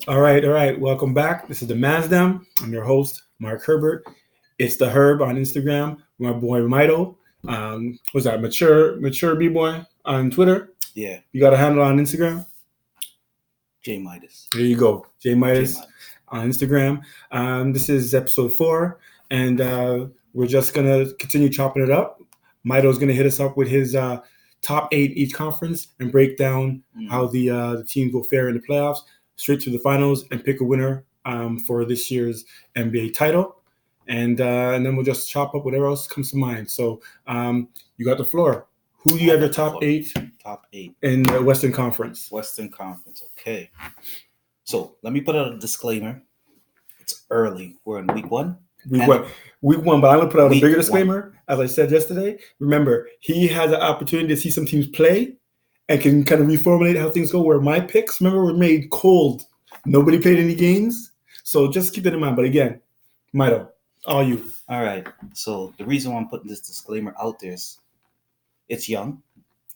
All right. Welcome back. This is the Mansdem. I'm your host, Mark Herbert. It's the Herb on Instagram. My boy Mito. What's that? Mature B boy on Twitter. Yeah, You got a handle on Instagram. J Midas. There you go, J J Midas Midas. on Instagram. This is episode 4, and we're just gonna continue chopping it up. Mito's gonna hit us up with his top 8 each conference and break down how the teams will fare in the playoffs, straight to the finals, and pick a winner for this year's NBA title. And then we'll just chop up whatever else comes to mind. So you got the floor. Who do you have your top 8 Top 8. in the Western Conference? Western Conference. Okay. So let me put out a disclaimer. It's early. We're in week 1. Week And- one, week one, but I'm gonna put out a Week bigger one. disclaimer. As I said yesterday, remember he has an opportunity to see some teams play and can kind of reformulate how things go. Where my picks, remember, were made cold. Nobody played any games, so just keep that in mind. But again, Mito, all you. All right. So the reason why I'm putting this disclaimer out there is it's young.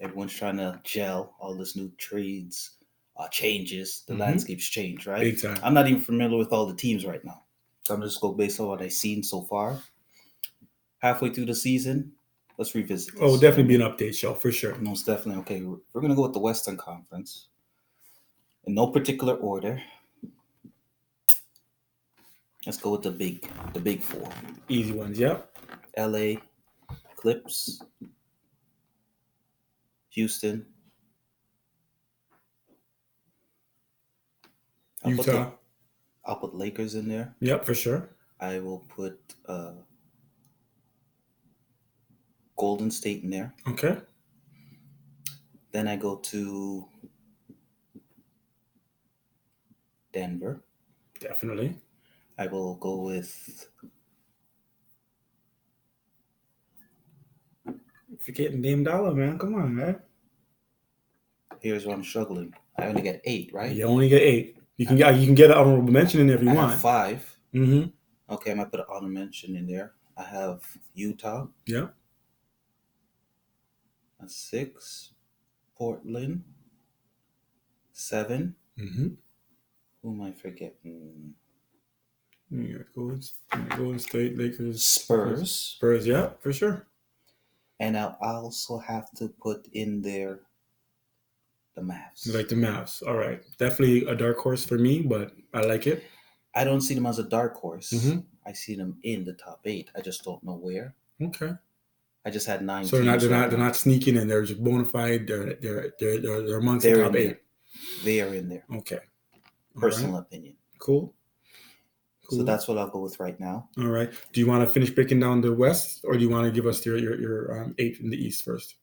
Everyone's trying to gel all this new trades, changes. The Mhm. landscape's changed, right? Big time. I'm not even familiar with all the teams right now. So I'm just go based on what I've seen so far. Halfway through the season, let's revisit this. Oh, definitely be an update show for sure. Most definitely. Okay, we're going to go with the Western Conference. In no particular order. Let's go with the big 4. Easy ones, yep. LA, Clips, Houston, Utah, I'll put Lakers in there. yep, for sure. I will put Golden State in there. Okay, Then I go to Denver. definitely. I will go with Forgetting Dame Dollar, man. Come on, man. here's where I'm struggling. I only get 8, right? You only get 8. You can get an honorable mention in there if you I want. have 5. Mm-hmm. Okay, I might put an honorable mention in there. I have Utah. Yeah. A 6. Portland. 7. Mm-hmm. Who am I forgetting? Yeah, Golden State, Lakers, Spurs. yeah, for sure. And I'll also have to put in there the Mavs. You like the Mavs. All right. Definitely a dark horse for me, but I like it. I don't see them as a dark horse. Mm-hmm. I see them in the top 8. I just don't know where. Okay. I just had 9 So teams. they're not sneaking in. They're just bona fide. They're amongst the top 8. They are in there. Okay. Personal opinion. Cool. So that's what I'll go with right now. All right. Do you want to finish breaking down the West, or do you want to give us your 8 in the East first?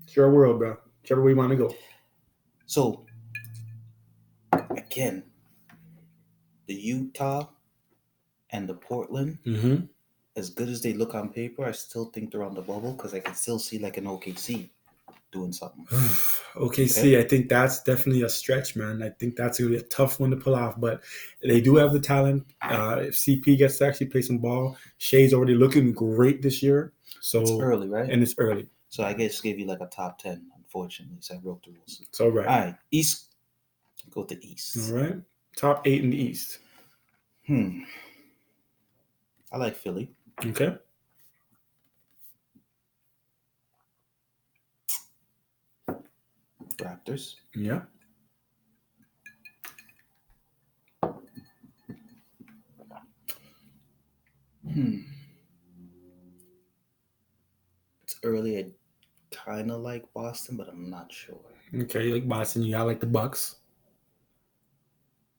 It's your world, bro. Whichever way you want to go. So, again, the Utah and the Portland, Mm-hmm. as good as they look on paper, I still think they're on the bubble because I can still see like an OKC doing something. OKC, I think that's definitely a stretch, man. I think that's going to be a tough one to pull off, but they do have the talent. If CP gets to actually play some ball, Shea's already looking great this year. So it's early, right? And it's early. So I guess gave you like a top 10, unfortunately. So I broke the rules. It's all right. All right, East. Go to East. All right. Top 8 in the East. I like Philly. Okay. Raptors. Yeah. It's early. I kind of like Boston, but I'm not sure. Okay, you like Boston. You got like the Bucks.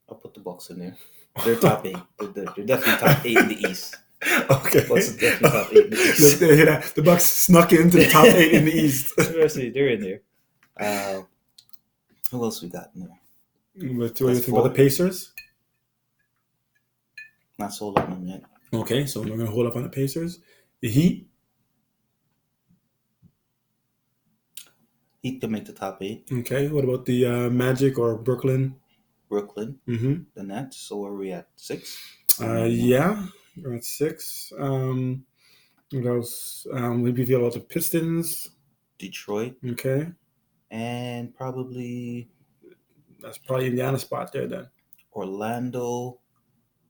I'll put the Bucks in there. They're top 8. They're definitely top 8 in the East. Okay. Bucks are definitely top 8 in the East. The Bucks snuck into the top 8 in the East. Seriously, they're in there. Who else we got in there? What do you think about the Pacers? Not sold on them yet. Okay, so we're going to hold up on the Pacers. The Heat. Heat can make the top 8. Okay, what about the Magic or Brooklyn? Brooklyn. Mm-hmm. The Nets. So where are we at? 6? Yeah, we're at 6. What else? What do you feel about the Pistons? Detroit. Okay. And probably That's probably Indiana spot there then. Orlando,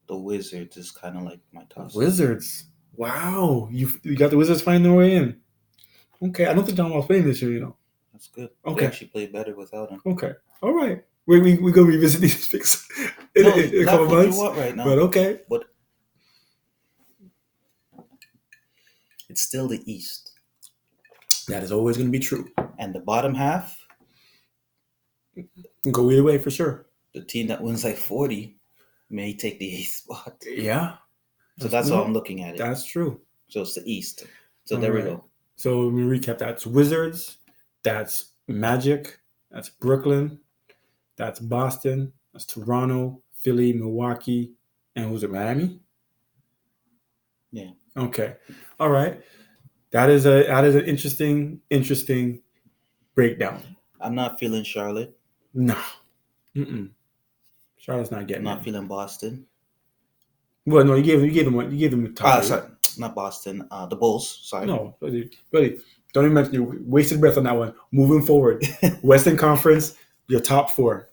the Wizards is kind of like my toss. Wizards. Wow, you got the Wizards finding their way in. Okay, I don't think John Wall's playing this year. That's good. Okay. They actually played better without him. Okay, all right. We go revisit these picks in a couple what months. You want right now. But okay. But it's still the East. That is always going to be true. And the bottom half, go either way for sure. The team that wins like 40 may take the 8th spot. Yeah. So that's how I'm looking at it. That's true. So it's the East. So there we go. So let me recap that. It's Wizards, that's Magic, that's Brooklyn, that's Boston, that's Toronto, Philly, Milwaukee, and was it Miami? Yeah. Okay. All right. That is an interesting breakdown. I'm not feeling Charlotte. No. Charlotte's not getting. I'm not feeling Boston. Well, no, you gave them a top. Sorry, not Boston. The Bulls. Sorry. No, buddy, don't even mention you wasted breath on that one. Moving forward, Western Conference, your top 4.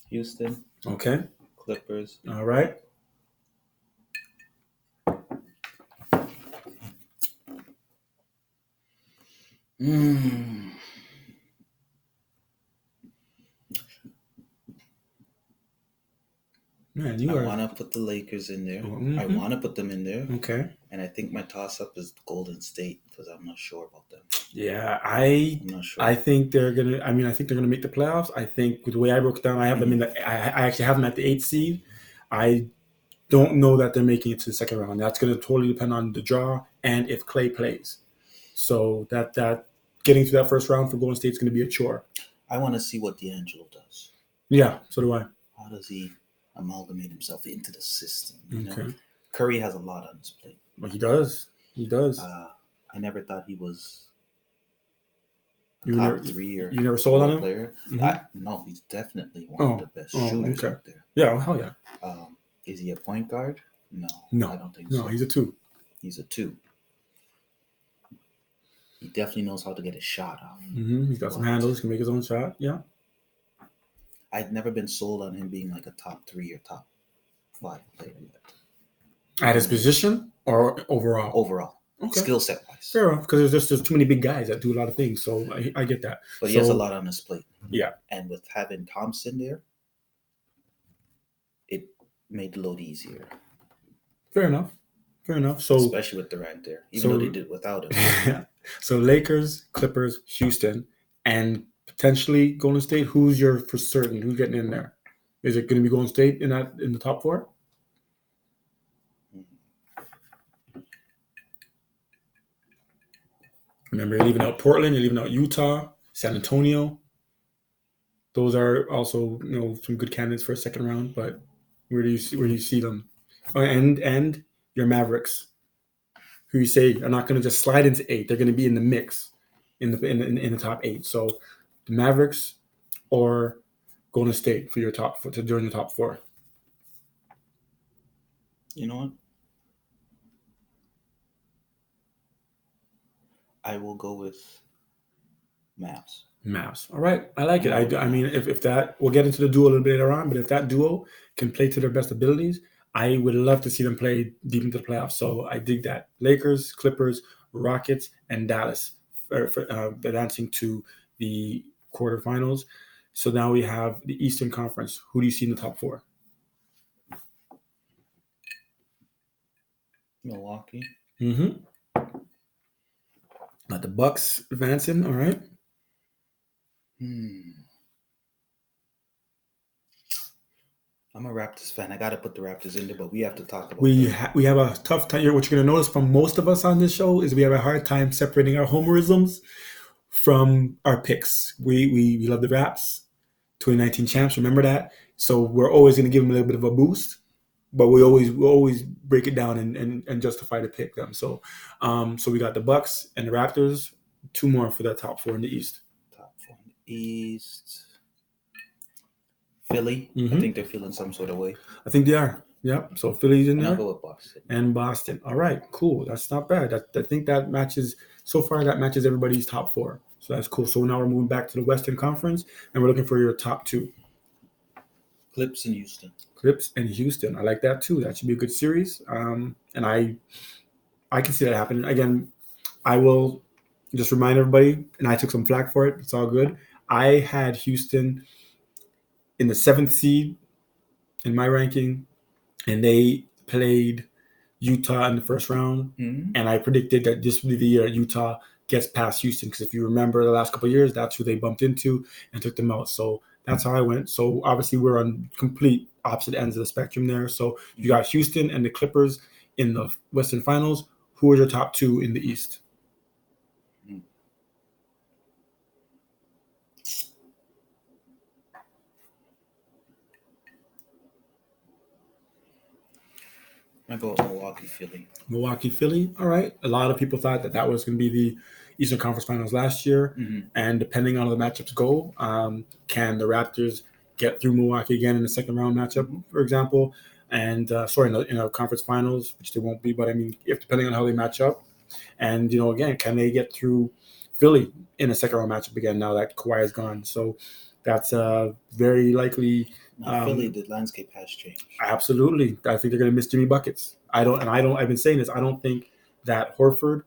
Houston. Okay. Clippers. All right. Man, I want to put the Lakers in there. I want to put them in there. Okay. And I think my toss-up is Golden State because I'm not sure about them. Yeah, I'm not sure. I think they're gonna. I mean, I think they're gonna make the playoffs. I think with the way I broke it down, I have them in the. I actually have them at the 8th seed. I don't know that they're making it to the second round. That's gonna totally depend on the draw and if Clay plays. So that getting to that first round for Golden State is gonna be a chore. I want to see what D'Angelo does. Yeah, so do I. How does he amalgamate himself into the system? Okay. Know? Curry has a lot on his plate. Well, he does. He does. I never thought he was top 3 or you never sold on him? Player. No, he's definitely one of the best shooters out there. Yeah, hell yeah. Is he a point guard? No, I don't think so. No, he's a 2. He's a 2. He definitely knows how to get his shot off. He's got some handles. He can make his own shot. Yeah. I've never been sold on him being like a top 3 or top 5 player yet. At his position or overall? Overall. Okay. Skill set wise. Fair enough, because there's too many big guys that do a lot of things. So I get that. But he has a lot on his plate. Yeah. And with having Thompson there, it made the load easier. Fair enough. So especially with Durant there, even though they did without him. So Lakers, Clippers, Houston, and potentially Golden State. Who's your for certain? Who's getting in there? Is it going to be Golden State in the top 4? Remember, you're leaving out Portland, you're leaving out Utah, San Antonio. Those are also some good candidates for a second round. But where do you see them? And your Mavericks, who you say are not going to just slide into 8. They're going to be in the mix, in the top 8. So the Mavericks or Golden State for your to join the top 4. You know what? I will go with Mavs. All right. I like it. I mean, if that, we'll get into the duo a little bit later on, but if that duo can play to their best abilities, I would love to see them play deep into the playoffs. So I dig that. Lakers, Clippers, Rockets, and Dallas advancing to the quarterfinals. So now we have the Eastern Conference. Who do you see in the top 4? Milwaukee. Got the Bucks advancing. All right. I'm a Raptors fan. I got to put the Raptors in there, but we have to talk about we have a tough time. What you're going to notice from most of us on this show is we have a hard time separating our homerisms from our picks. We love the Raps, 2019 champs. Remember that? So we're always going to give them a little bit of a boost, but we always break it down and justify to pick them. So so we got the Bucks and the Raptors. 2 more for that top 4 in the East. Top 4 in the East. Philly. I think they're feeling some sort of way. I think they are. Yep. So Philly's in there. I'll go with Boston. And Boston. All right. Cool. That's not bad. I think that matches. So far, that matches everybody's top 4. So that's cool. So now we're moving back to the Western Conference, and we're looking for your top two. Clips in Houston. Clips and Houston. I like that too. That should be a good series. And I can see that happening. Again, I will just remind everybody, and I took some flack for it. It's all good. I had Houston in the 7th seed in my ranking, and they played Utah in the first round. Mm-hmm. And I predicted that this would be the year Utah gets past Houston, because if you remember the last couple of years, that's who they bumped into and took them out. So that's how I went. So obviously we're on complete opposite ends of the spectrum there. So you got Houston and the Clippers in the Western Finals. Who are your top two in the East? I go Milwaukee, Philly. Milwaukee, Philly. All right. A lot of people thought that that was going to be the Eastern Conference Finals last year. Mm-hmm. And depending on how the matchups go, can the Raptors get through Milwaukee again in the second round matchup, for example? And in a conference finals, which they won't be, but I mean, if depending on how they match up, and again, can they get through Philly in a second round matchup again now that Kawhi is gone? So that's very likely. Now, Philly, the landscape has changed. Absolutely, I think they're going to miss Jimmy buckets. I've been saying this. I don't think that Horford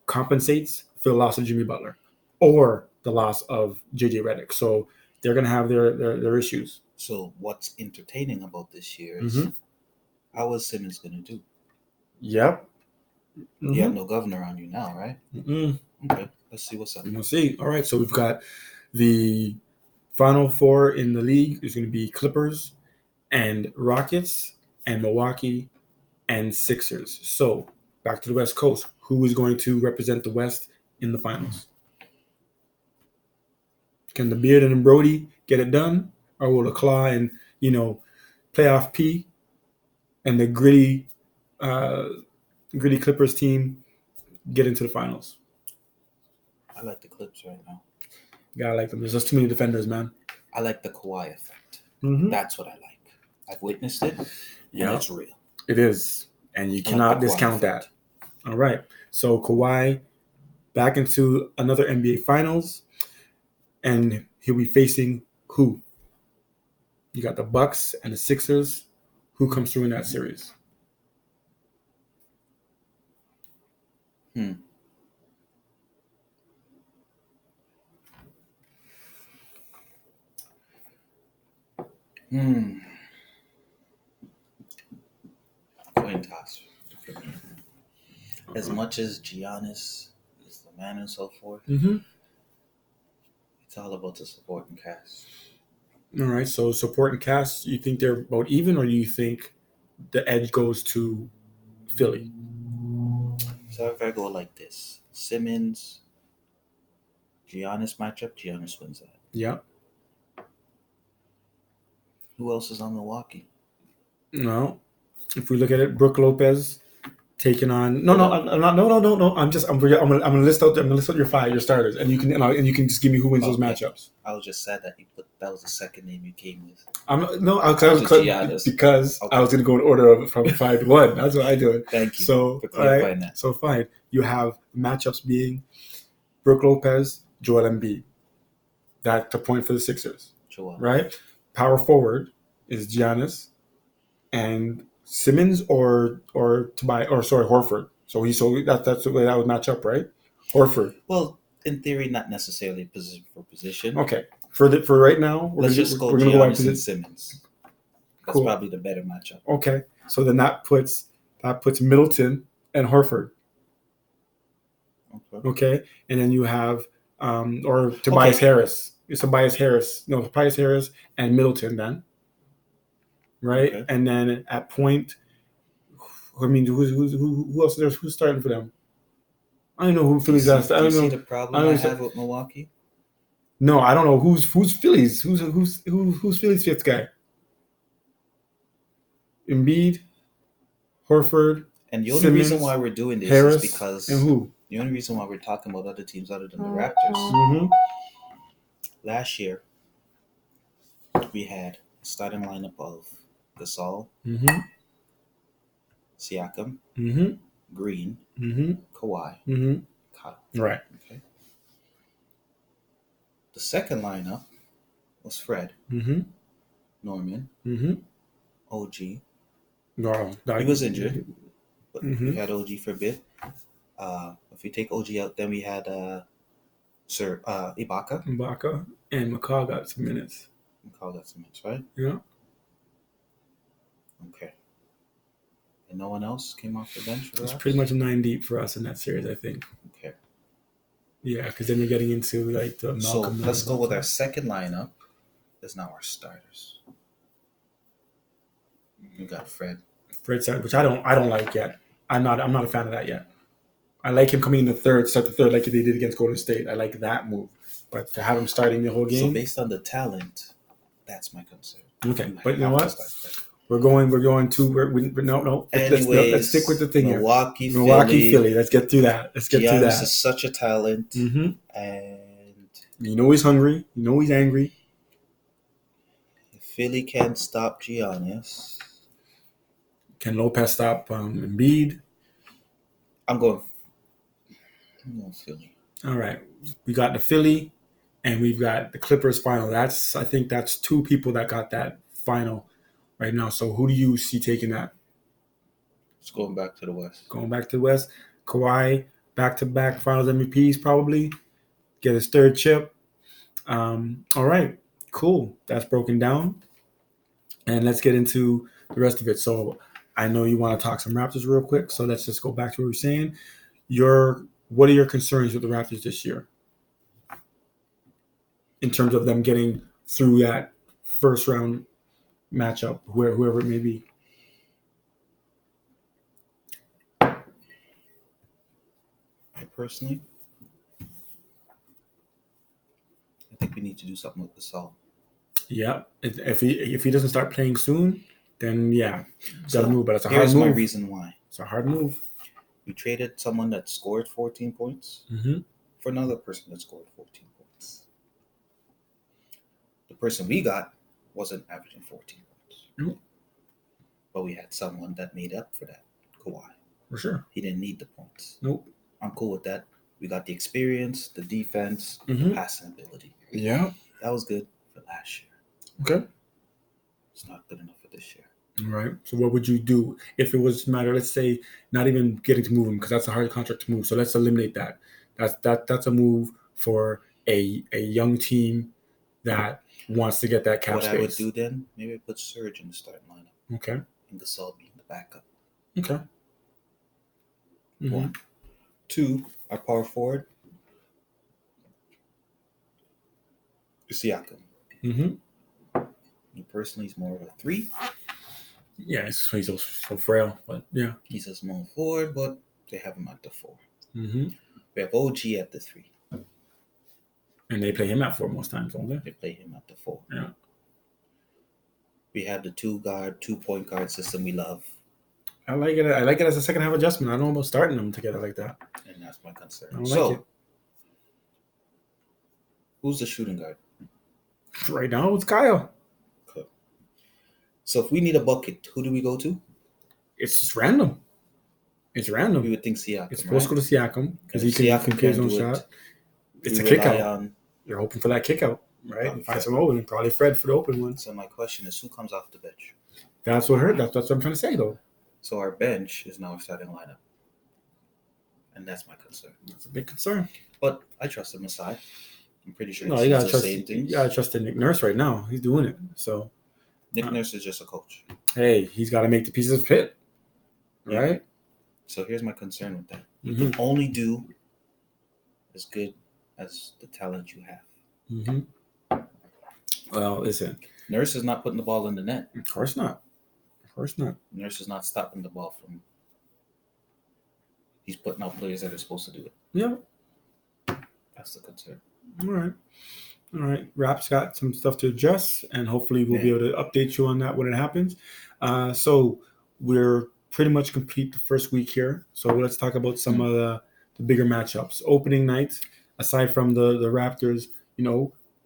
compensates for the loss of Jimmy Butler or the loss of JJ Redick. So they're going to have their issues. So what's entertaining about this year is how is Simmons going to do? Yep. Mm-hmm. You have no governor on you now, right? Mm-mm. Okay, let's see what's up. We'll see. All right, so we've got the Final Four in the league. There's going to be Clippers and Rockets and Milwaukee and Sixers. So back to the West Coast. Who is going to represent the West in the finals? Can the Beard and Brody get it done, or will the Claw and playoff P and the gritty Clippers team get into the finals? I like the Clips right now. You gotta like them. There's just too many defenders, man. I like the Kawhi effect. Mm-hmm. That's what I like. I've witnessed it. Yeah, it's real. It is, and you cannot discount that. All right, so Kawhi back into another NBA Finals, and he'll be facing who? You got the Bucks and the Sixers. Who comes through in that series? Coin toss for me. As much as Giannis is the man and so forth, it's all about the supporting cast. All right, so support and cast, you think they're about even, or do you think the edge goes to Philly? So if I go like this, Simmons, Giannis matchup, Giannis wins that. Yeah. Who else is on Milwaukee? No. If we look at it, Brook Lopez taking on I'm not. I'm gonna list out your five, your starters, and you can just give me who wins those matchups. I was just sad that that was the second name you came with. Because I was gonna go in order from 5 to 1. That's what I do. Thank you. So that. So fine. You have matchups being Brook Lopez, Joel Embiid. That's the point for the Sixers. Joel. Right? Power forward is Giannis and Simmons or Horford. So that's the way that would match up, right? Horford. Well, in theory, not necessarily position for position. Okay. For right now, we're going to go Giannis and Simmons. That's probably the better matchup. Okay. So then that puts Middleton and Horford. Okay. And then you have or Tobias Harris. It's Tobias Harris. No, Tobias Harris and Middleton then. Right? Okay. And then at point, I mean, who else? Who's starting for them? I don't know who Philly's at. I don't know. See the problem I have with Milwaukee? No, I don't know who's Philly's. Who's Philly's fifth guy? Embiid, Horford, and the only reason why we're doing this Harris, is because and who? The only reason why we're talking about other teams other than the Raptors. Last year, we had a starting lineup of Gasol, Siakam, Green, Kawhi, Kyle. Right. Okay. The second lineup was Fred, Mm-hmm. Norman, Mm-hmm. OG. No, He was injured, but we Mm-hmm. had OG for a bit. If we take OG out, then we had Sir Ibaka. Mbaka and McCall got some minutes. We call that some minutes, right? Yeah. Okay. And no one else came off the bench for the It's Raps? pretty much 9 deep for us in that series, I think. Okay. Yeah, because then you're getting into like the So Malcolm. let's go with our second lineup. Is now our starters. We got Fred. Fred side, which I don't like yet. I'm not a fan of that yet. I like him coming in the third, start the third like they did against Golden State. I like that move. But to have him starting the whole game. So based on the talent, that's my concern. Okay, but you know what? We're going to no. Let's stick with the thing here. Milwaukee, Philly. Let's get through that. Giannis is such a talent, Mm-hmm. and You know he's hungry. You know he's angry. if Philly can't stop Giannis, Can Lopez stop Embiid? I'm going Philly. All right, we got the Philly, and we've got the Clippers final. I think that's two people that got that final right now. So who do you see taking that? It's going back to the West. Going back to the West. Kawhi, back-to-back Finals MVPs probably. Get his third chip. All right, cool. That's broken down. And let's get into the rest of it. So I know you want to talk some Raptors real quick. So let's just go back to what we were saying. What are your concerns with the Raptors this year? In terms of them getting through that first round matchup, whoever it may be. I personally, I think we need to do something with Gasol. Yeah, if he doesn't start playing soon, then yeah, gotta move. But it's a hard Here's move. my reason why. It's a hard move. We traded someone that scored 14 points for another person that scored 14 points. The person we got wasn't averaging 14 points. Nope. But we had someone that made up for that, Kawhi. For sure. He didn't need the points. Nope. I'm cool with that. We got the experience, the defense, the passing ability. Yeah. That was good for last year. Okay. It's not good enough for this year. All right. So what would you do if it was a matter, let's say, not even getting to move him, because that's a hard contract to move. So let's eliminate that. That's a move for a young team that wants to get that cap space. What I would do then, maybe put Serge in the starting lineup. Okay. And Gasol being the backup. Okay. Mm-hmm. 1. 2, our power forward, Siakam. He personally is more of a 3. Yeah, he's so frail, but yeah. He's a small forward, but they have him at the 4. We have OG at the 3. And they play him at 4 most times, don't they? They play him at the 4. Yeah. We have the 2-point guard system we love. I like it. I like it as a second half adjustment. I don't know about starting them together like that. And that's my concern. I don't like it. Who's the shooting guard? Right now, it's Kyle. Okay. So if we need a bucket, who do we go to? It's just random. It's random. We would think Siakam. It's supposed to go to Siakam because he can create his own shot. It's a kick out. You're hoping for that kick out, right? And find some open. Probably Fred for the open one. So my question is, who comes off the bench? That's what hurt. That's what I'm trying to say, though. So our bench is now our starting lineup. And that's my concern. That's a big concern. But I trust him aside. I'm pretty sure you gotta trust. You gotta trust in Nick Nurse right now. He's doing it. So Nick Nurse is just a coach. Hey, he's got to make the pieces fit, right? Yeah. So here's my concern with that. You can only do as good as the talent you have. Well, listen. Nurse is not putting the ball in the net. Of course not. Of course not. Nurse is not stopping the ball from. He's putting out players that are supposed to do it. Yeah. That's the concern. All right. Rap's got some stuff to adjust, and hopefully we'll be able to update you on that when it happens. So we're pretty much complete the first week here. So let's talk about some of the bigger matchups. Opening night, aside from the Raptors,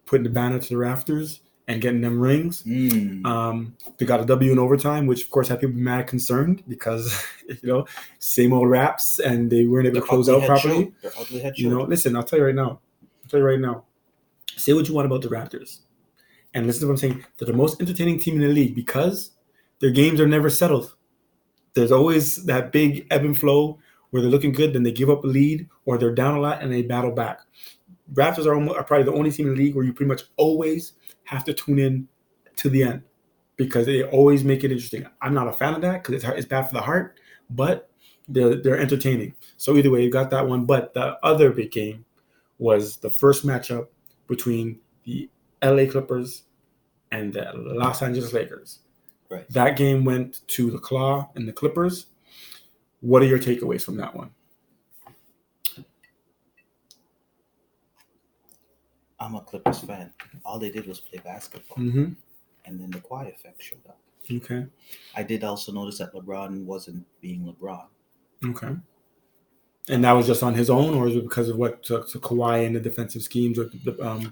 putting the banner to the rafters and getting them rings. They got a W in overtime, which of course had people mad concerned because same old Raps and they weren't able to close out properly. They're ugly head show. Listen, I'll tell you right now. Say what you want about the Raptors. And listen to what I'm saying. They're the most entertaining team in the league because their games are never settled. There's always that big ebb and flow where they're looking good, then they give up a lead, or they're down a lot and they battle back. Raptors are probably the only team in the league where you pretty much always have to tune in to the end because they always make it interesting. I'm not a fan of that because it's bad for the heart, but they're entertaining. So either way, you got that one. But the other big game was the first matchup between the LA Clippers and the Los Angeles Lakers. Right. That game went to the Claw and the Clippers. What are your takeaways from that one? I'm a Clippers fan. All they did was play basketball, Mm-hmm. and then the quiet effect showed up. Okay. I did also notice that LeBron wasn't being LeBron. Okay. And that was just on his own, or is it because of what to Kawhi and the defensive schemes? Or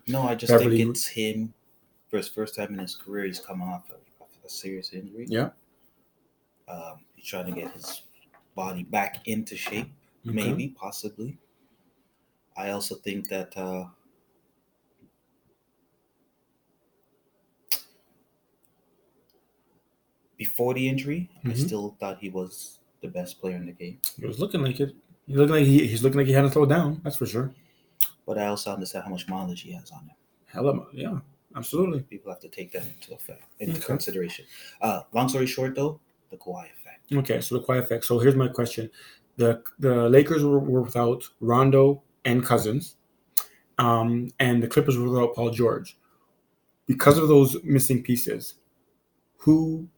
No, I just Beverly? think it's him. For his first time in his career, he's coming off a serious injury. Yeah. He's trying to get his body back into shape, Okay. maybe, possibly. I also think that before the injury, I Mhm. still thought he was the best player in the game. It was looking like it. He's looking like he hadn't slowed down. That's for sure. But I also understand how much mileage he has on him. Hell, yeah, absolutely. People have to take that into Okay. consideration. Long story short, though, the Kawhi effect. Okay, so the quiet effect. So here's my question: the Lakers were without Rondo and Cousins, and the Clippers were without Paul George. Because of those missing pieces, who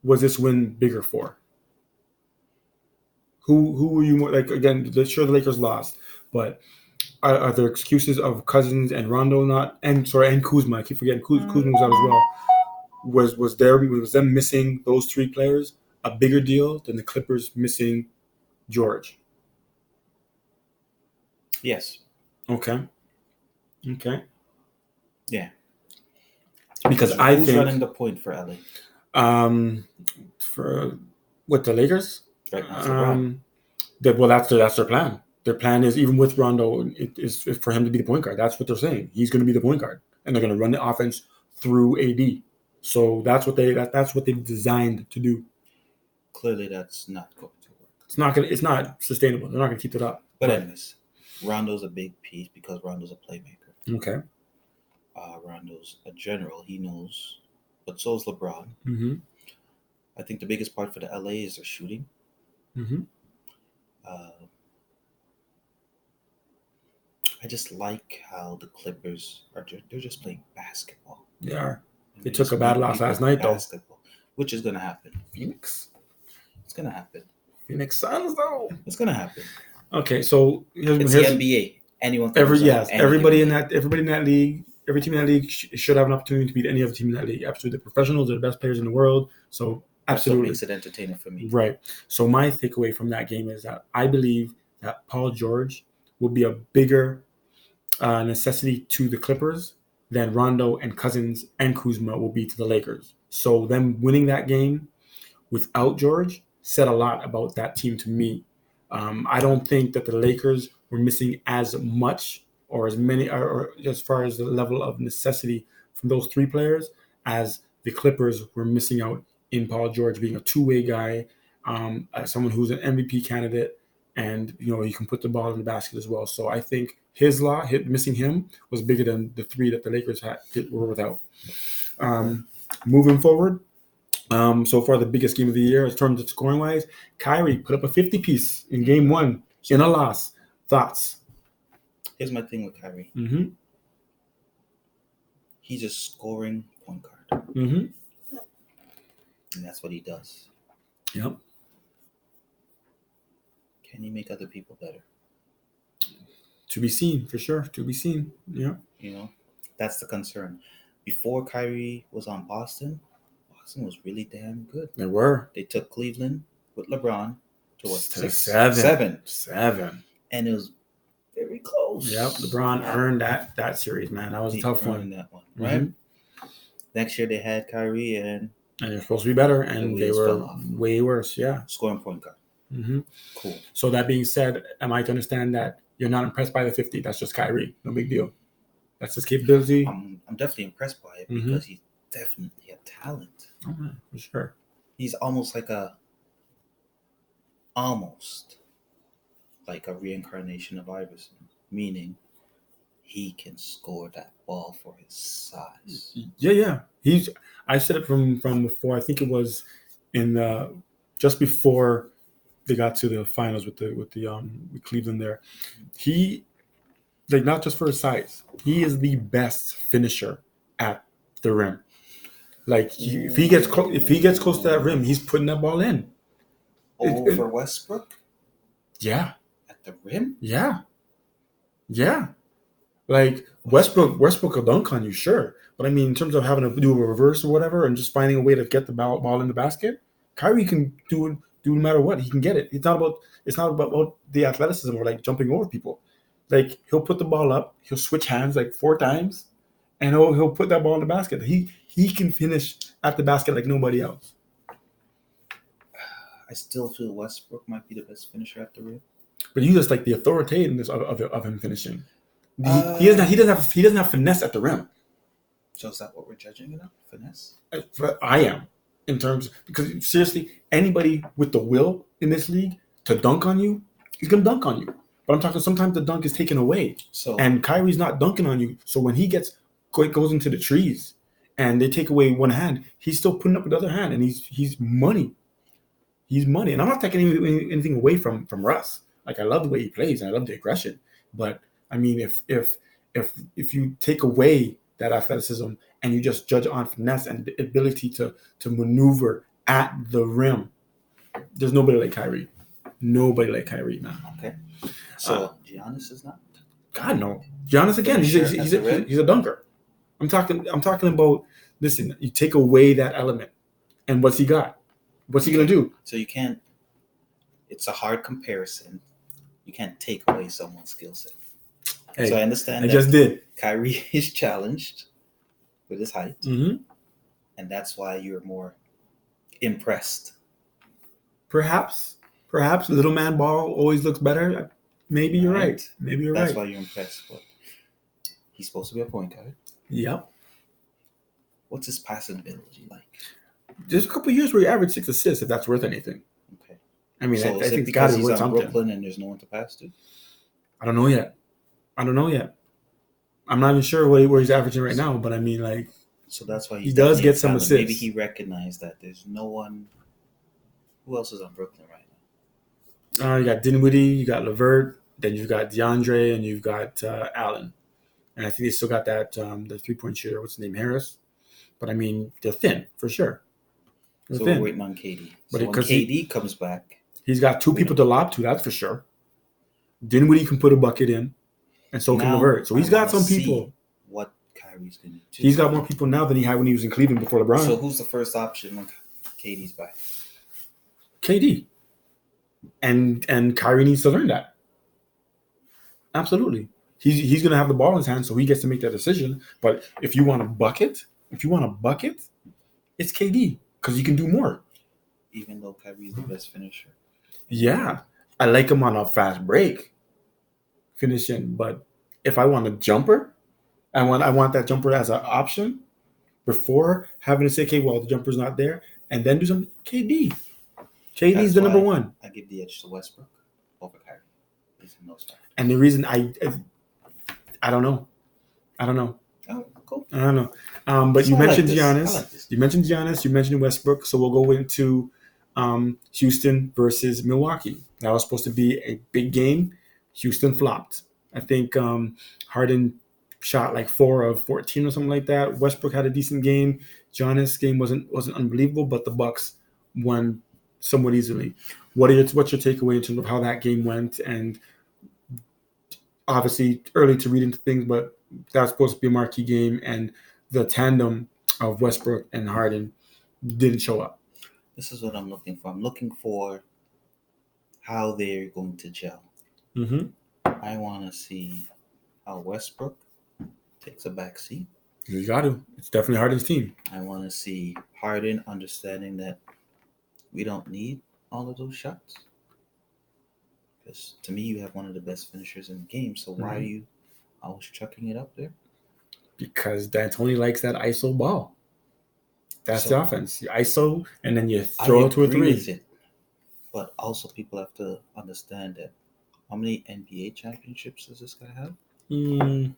was this win bigger for? Who were you more like? Again, sure the Lakers lost, but are there excuses of Cousins and Rondo not and Kuzma? I keep forgetting Kuzma was out as well. Was them missing those three players a bigger deal than the Clippers missing George? Yes. Okay. Okay. Yeah. Because who's running the point for LA? For what the Lakers? Right now, it's LeBron. That's their plan. Their plan is even with Rondo, it is for him to be the point guard. That's what they're saying. He's going to be the point guard, and they're going to run the offense through AD. So that's what they've designed to do. Clearly, that's not going to work. It's not sustainable. They're not going to keep it up. But anyways, Rondo's a big piece because Rondo's a playmaker. Okay. Rondo's a general. He knows, but so is LeBron. Mm-hmm. I think the biggest part for the LA is their shooting. Mm-hmm. I just like how the Clippers they're just playing basketball. They are. They took a bad loss last night, though. Which is going to happen. Phoenix. It's going to happen. Phoenix Suns, though. It's going to happen. Okay, so it's the NBA. Anyone can everybody in that league, every team in that league should have an opportunity to beat any other team in that league. Absolutely, the professionals are the best players in the world. So absolutely, that's what makes it entertaining for me. Right. So my takeaway from that game is that I believe that Paul George will be a bigger necessity to the Clippers than Rondo and Cousins and Kuzma will be to the Lakers. So them winning that game without George said a lot about that team to me. I don't think that the Lakers were missing as much or as many, or as far as the level of necessity from those three players as the Clippers were missing out in Paul George being a two-way guy, someone who's an MVP candidate, and he can put the ball in the basket as well. So I think missing him was bigger than the three that the Lakers were without. Moving forward. So far, the biggest game of the year in terms of scoring wise, Kyrie put up a 50-piece in game one in a loss. Thoughts? Here's my thing with Kyrie. Mm-hmm. He's a scoring point guard. Mm-hmm. And that's what he does. Yep. Can he make other people better? To be seen, for sure. To be seen. Yeah. That's the concern. Before Kyrie was on Boston was really damn good. They were. They took Cleveland with LeBron to what? Seven. And it was very close. Yep. LeBron earned that series, man. That was a tough one. That one, right? Mm-hmm. Next year they had Kyrie and they're supposed to be better, and they were way worse. Yeah. Scoring point guard. Mm-hmm. Cool. So that being said, am I to understand that you're not impressed by the 50? That's just Kyrie. No big deal. That's his capability. I'm definitely impressed by it Mhm. because he's definitely a talent. Oh, man, for sure. He's almost like a reincarnation of Iverson, meaning he can score that ball for his size. Yeah. I said it from before. I think it was in just before they got to the finals with Cleveland. There, he like not just for his size. He is the best finisher at the rim. Like if he gets close to that rim, he's putting that ball in. Over Westbrook Yeah, at the rim. yeah. Like Westbrook will dunk on you, sure. But I mean, in terms of having to do a reverse or whatever, and just finding a way to get the ball in the basket, Kyrie can do no matter what. He can get it. It's not about the athleticism or like jumping over people. Like he'll put the ball up, he'll switch hands like 4 times, and he'll put that ball in the basket. He can finish at the basket like nobody else. I still feel Westbrook might be the best finisher at the rim. But you just like the authoritativeness of him finishing. He doesn't have finesse at the rim. So is that what we're judging it on? Finesse? I am in terms because seriously, anybody with the will in this league to dunk on you, he's gonna dunk on you. But I'm talking sometimes the dunk is taken away, and Kyrie's not dunking on you. So when he goes into the trees and they take away one hand, he's still putting up the other hand, and he's money. He's money, and I'm not taking anything away from Russ. Like I love the way he plays, and I love the aggression. But I mean, if you take away that athleticism and you just judge on finesse and the ability to maneuver at the rim, there's nobody like Kyrie. Nobody like Kyrie, man. Okay. So Giannis is not. God no. Giannis again. He's a dunker. I'm talking about. Listen, you take away that element, and what's he got? What's he gonna do? So you can't. It's a hard comparison. You can't take away someone's skill set. Hey, so I understand. I just did. Kyrie is challenged with his height, mm-hmm. and that's why you're more impressed. Perhaps little man ball always looks better. Maybe you're right. That's why you're impressed. But he's supposed to be a point guard. Yep. What's his passing ability like? There's a couple of years where he averaged 6 assists, if that's worth anything. Okay. I mean, so I think because he's on Brooklyn and there's no one to pass to? I don't know yet. I'm not even sure where he's averaging right now, but I mean, like. So that's why he does get some assists. Maybe he recognized that there's no one. Who else is on Brooklyn right now? You got Dinwiddie, you got LeVert, then you've got DeAndre, and you've got Allen. And I think they still got that the 3-point shooter. What's his name? Harris. But I mean, they're thin for sure. We're waiting on KD. But when KD comes back, he's got 2 people to lob to. That's for sure. Dinwiddie can put a bucket in, and so can LeVert. So he's got some people. What Kyrie's gonna do? He's got more people now than he had when he was in Cleveland before LeBron. So who's the first option when KD's back? KD. And Kyrie needs to learn that. Absolutely. He's gonna have the ball in his hand, so he gets to make that decision. But if you want a bucket, it's KD because he can do more. Even though Kyrie's the best finisher. Yeah, I like him on a fast break, finishing. But if I want a jumper, I want that jumper as an option before having to say, okay, well the jumper's not there, and then do something. KD. KD's the number one. I give the edge to Westbrook over Kyrie. And the reason I don't know. Oh, cool. I don't know. But you mentioned Giannis. You mentioned Giannis. You mentioned Westbrook. So we'll go into Houston versus Milwaukee. That was supposed to be a big game. Houston flopped. I think Harden shot like 4 of 14 or something like that. Westbrook had a decent game. Giannis' game wasn't unbelievable, but the Bucks won somewhat easily. What's your takeaway in terms of how that game went? And obviously early to read into things, but that was supposed to be a marquee game, and the tandem of Westbrook and Harden didn't show up. This is what I'm looking for. I'm looking for how they're going to gel. Mm-hmm. I want to see how Westbrook takes a back seat. You got to. It's definitely Harden's team. I want to see Harden understanding that we don't need all of those shots. Because to me, you have one of the best finishers in the game. So why are you always chucking it up there? Because D'Antoni likes that ISO ball. That's So the offense. You ISO, and then you I throw it to a agree three. with it, but also people have to understand that how many NBA championships does this guy have? Mm,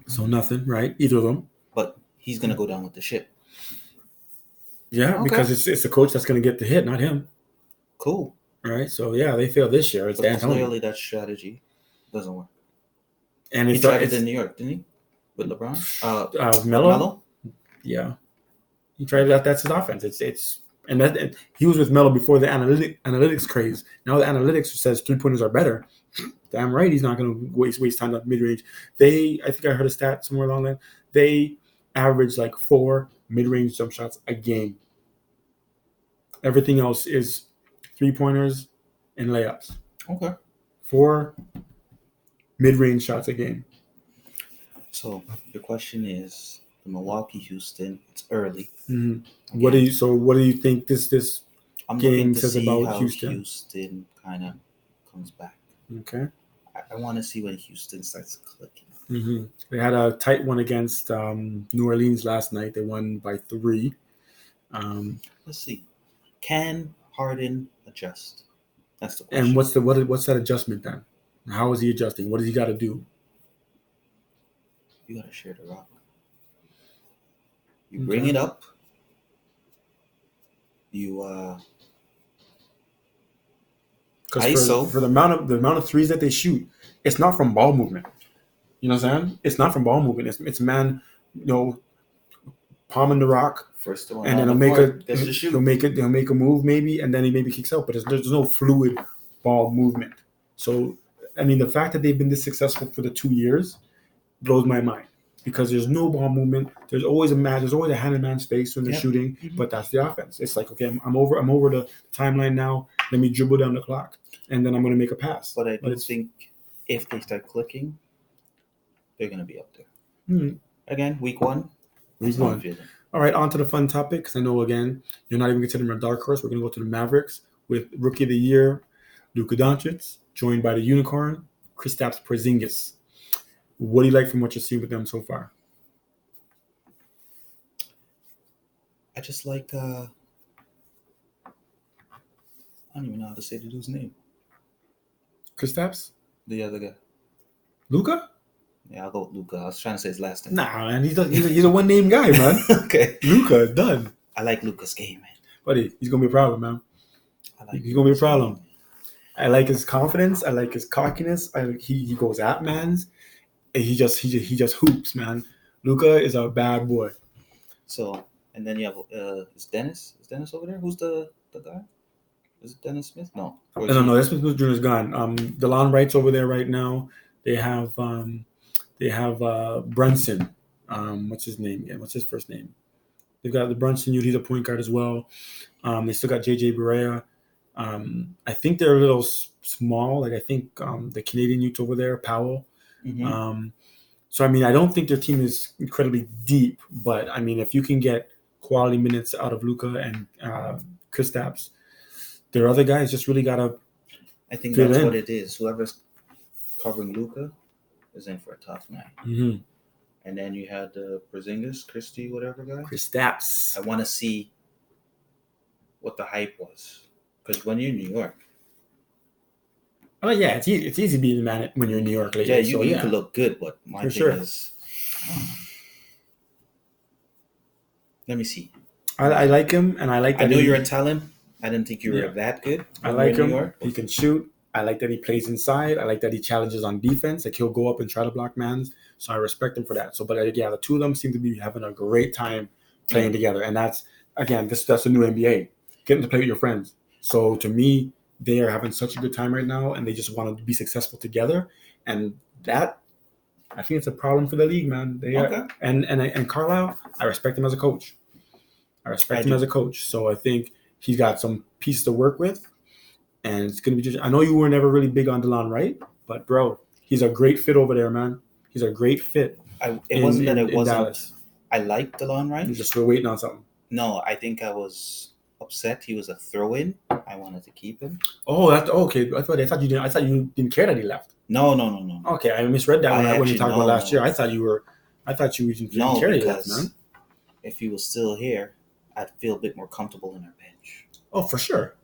so nothing, right? Either of them. But he's gonna go down with the ship. Yeah, Okay, because it's the coach that's going to get the hit, not him. cool. Right. So yeah, they failed this year. It's But D'Antoni, clearly that strategy doesn't work. and He it's tried it it's in New York, didn't he? With LeBron? With Melo. Melo? Yeah, he tried that. That's his offense. It's and he was with Melo before the analytics craze. Now the analytics says 3-pointers are better. Damn right, he's not going to waste time at mid range. I think I heard a stat somewhere along that they average like 4 mid range jump shots a game. Everything else is 3-pointers and layups. Okay. 4 mid range shots a game. So your question is the Milwaukee Houston. It's early. Mm-hmm. Again, What do you think this I'm looking game to says see about how Houston? Houston kind of comes back. Okay. I want to see when Houston starts clicking. Mm-hmm. They had a tight one against New Orleans last night. They won by 3. Let's see. Can Harden adjust? That's the And question. what's that adjustment then? How is he adjusting? What does he got to do? You gotta share the rock. You bring it up. You Because ISO. for the amount of threes that they shoot, it's not from ball movement. You know what I'm saying? It's not from ball movement. It's man, palming the rock, First one and then on the court gets to shoot. he'll make a move maybe, and then he maybe kicks out. But there's no fluid ball movement. So I mean, the fact that they've been this successful for the 2 years blows my mind because there's no ball movement. There's always a hand in man's face when they're shooting, but that's the offense. It's like, okay, I'm over the timeline now. Let me dribble down the clock, and then I'm going to make a pass. But I do think if they start clicking, they're going to be up there. Again, week one. Week one. All right, on to the fun topic, because I know, again, you're not even considering a dark horse. We're going to go to the Mavericks with Rookie of the Year, Luka Doncic, joined by the Unicorn, Kristaps Porzingis. What do you like from what you've seen with them so far? I just like, I don't even know how to say the dude's name. Kristaps? The other guy. Luka? Yeah, I'll go with Luka. I was trying to say his last name. Nah, man, he's a one-name guy, man. Okay. Luka, done. I like Luka's game, man. Buddy, he's going to be a problem, man. He's going to be a problem. Game. I like his confidence. I like his cockiness. He goes at mans. And he just hoops, man. Luka is a bad boy. So, and then you have is Dennis over there? Who's the guy? Is it Dennis Smith? No. No. Dennis Smith Jr. is gone. DeLon Wright's over there right now. They have Brunson. What's his name again? What's his first name? They've got the Brunson youth. He's a point guard as well. They still got JJ Barea. I think they're a little small. Like I think the Canadian youth over there, Powell. Mm-hmm. So I mean, I don't think their team is incredibly deep, but I mean, if you can get quality minutes out of Luka and Kristaps, their other guys just really gotta. I think that's what it is. Whoever's covering Luka is in for a tough night. Mm-hmm. And then you had the Porzingis, whatever guy. Kristaps. I want to see what the hype was, because when you're in New York. Oh yeah, it's easy being a man when you're in New York. Lately. Yeah, you can look good, but my thing is, let me see. I like him, and I like that. I know you're a talent. I didn't think you were that good. I like him. New York. He can shoot. I like that he plays inside. I like that he challenges on defense. Like he'll go up and try to block mans. So I respect him for that. So, but yeah, the two of them seem to be having a great time playing together, and that's the new NBA, getting to play with your friends. So to me, they are having such a good time right now, and they just want to be successful together. And that, I think, it's a problem for the league, man. They are, and Carlisle, I respect him as a coach. So I think he's got some pieces to work with, and it's gonna be just. I know you were never really big on DeLon Wright, but bro, he's a great fit over there, man. He's a great fit. It wasn't Dallas. I like DeLon Wright. You just were waiting on something. No, I think I was upset he was a throw-in. I wanted to keep him. Oh, that's okay. I thought you didn't care that he left. No. Okay, I misread that when you talked about last year. I thought you were I thought you were taking No, care of that, because man. if he was still here, I'd feel a bit more comfortable in our bench. Oh, for sure.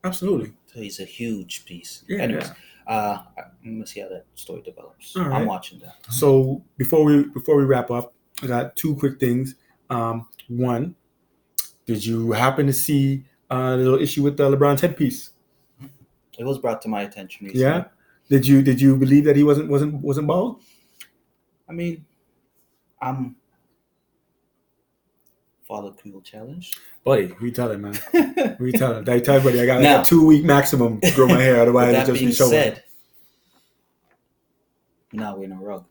Absolutely. So he's a huge piece. Yeah, Anyways, yeah. I'm gonna see how that story develops. All right. I'm watching that. So before we wrap up, I got two quick things. One, did you happen to see the little issue with LeBron's headpiece? It was brought to my attention recently. Yeah. Did you believe that he wasn't bald? I mean, I'm follicle challenge. Buddy, we tell him, man. We tell him. I tell everybody I got Now- like a 2-week maximum to grow my hair, otherwise With it that just being be showing. said, now we're in a rug.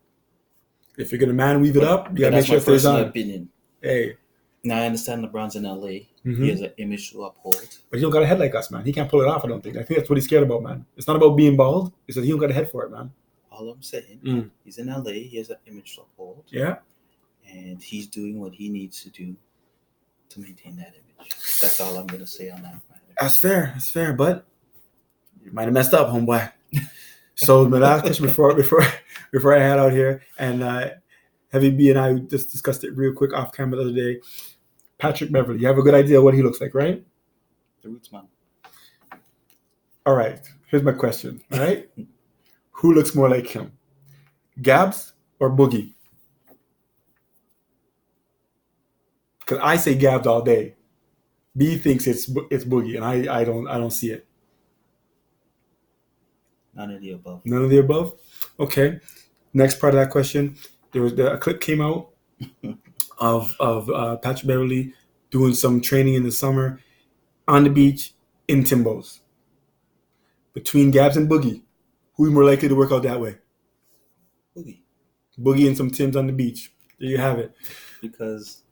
If you're gonna man weave it up, you But gotta make that's sure my it stays personal on. opinion. Hey, Now I understand LeBron's in LA. Mhm. He has an image to uphold. but he don't got a head like us, man. He can't pull it off. I don't think. I think that's what he's scared about, man. It's not about being bald. It's that he don't got a head for it, man. All I'm saying, Mm. he's in LA. He has an image to uphold, Yeah. and he's doing what he needs to do to maintain that image. That's all I'm gonna say on that matter. That's fair. That's fair. But you might have messed up, homeboy. So my last question before I head out here, and Heavy B and I just discussed it real quick off camera the other day. Patrick Beverly, you have a good idea what he looks like, right? The Roots man. All right. Here's my question. All right. Who looks more like him, Gabs or Boogie? Because I say Gabs all day. B thinks it's Boogie, and I don't see it. None of the above. None of the above. Okay. Next part of that question, there was a clip came out of Patrick Beverly doing some training in the summer on the beach in Timbos. Between Gabs and Boogie, who's more likely to work out that way? Boogie. Boogie and some Timbs on the beach. There you have it. Because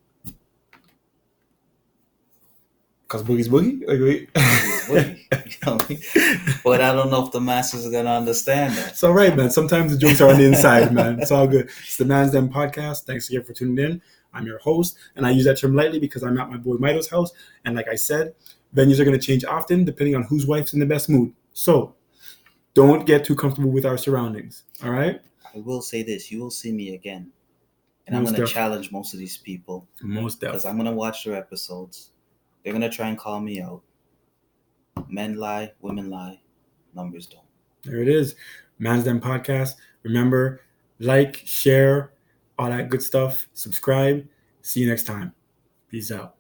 Boogie's Boogie? Like, wait. Boogie. You know what I mean? But I don't know if the masses are gonna understand that. It's all right, man. Sometimes the jokes are on the inside, man. It's all good. It's the Mansdem podcast. Thanks again for tuning in. I'm your host, and I use that term lightly because I'm at my boy Mito's house. And like I said, venues are going to change often depending on whose wife's in the best mood. So don't get too comfortable with our surroundings. All right? I will say this: you will see me again, and I'm Most gonna def. challenge most of these people Most because definitely. I'm gonna watch their episodes. They're gonna try and call me out. Men lie, women lie, numbers don't. There it is. Mansdem podcast. Remember, like, share, all that good stuff. Subscribe. See you next time. Peace out.